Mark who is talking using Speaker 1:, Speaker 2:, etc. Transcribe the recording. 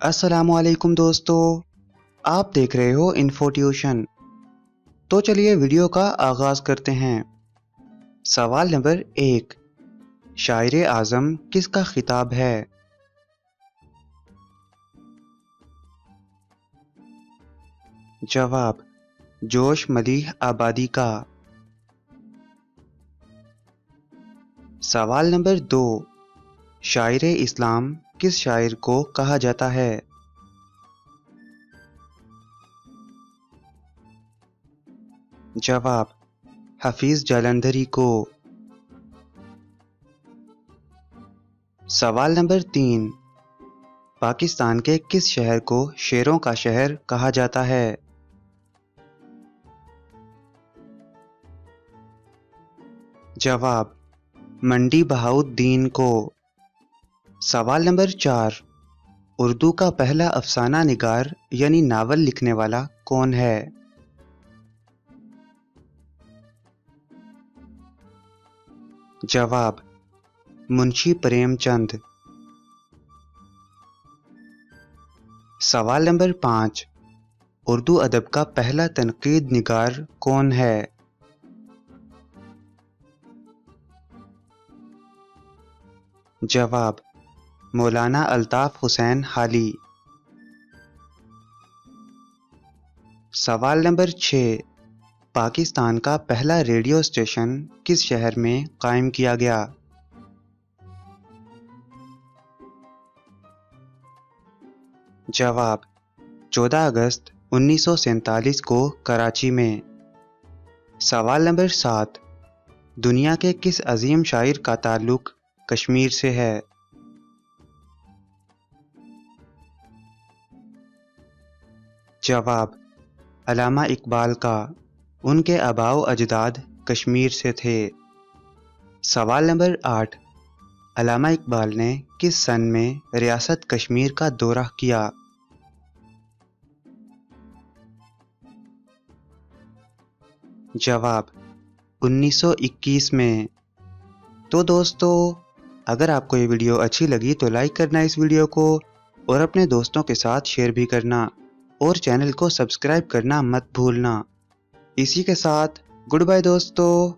Speaker 1: अस्सलाम वालेकुम दोस्तों, आप देख रहे हो इन्फो ट्यूशन। तो चलिए वीडियो का आगाज करते हैं। सवाल नंबर 1, शायर आज़म किसका खिताब है? जवाब, जोश मलीह आबादी का। सवाल नंबर 2, शायर इस्लाम किस शायर को कहा जाता है? जवाब, हफीज जालंधरी को। सवाल नंबर 3, पाकिस्तान के किस शहर को शेरों का शहर कहा जाता है? जवाब, मंडी बहाउद्दीन को। सवाल नंबर 4, उर्दू का पहला अफसाना निगार यानी नावल लिखने वाला कौन है? जवाब, मुंशी प्रेमचंद। सवाल नंबर 5, उर्दू अदब का पहला तनकीद निगार कौन है? जवाब, मौलाना अल्ताफ हुसैन हाली। सवाल नंबर 6, पाकिस्तान का पहला रेडियो स्टेशन किस शहर में कायम किया गया? जवाब, 14 अगस्त 1947 को कराची में। सवाल नंबर 7, दुनिया के किस अजीम शायर का ताल्लुक कश्मीर से है? जवाब, अल्लामा इकबाल का। उनके आबाओ अजदाद कश्मीर से थे। सवाल नंबर 8, अल्लामा इकबाल ने किस सन में रियासत कश्मीर का दौरा किया? जवाब, 1921 में। तो दोस्तों, अगर आपको ये वीडियो अच्छी लगी तो लाइक करना इस वीडियो को, और अपने दोस्तों के साथ शेयर भी करना, और चैनल को सब्सक्राइब करना मत भूलना। इसी के साथ गुड बाय दोस्तों।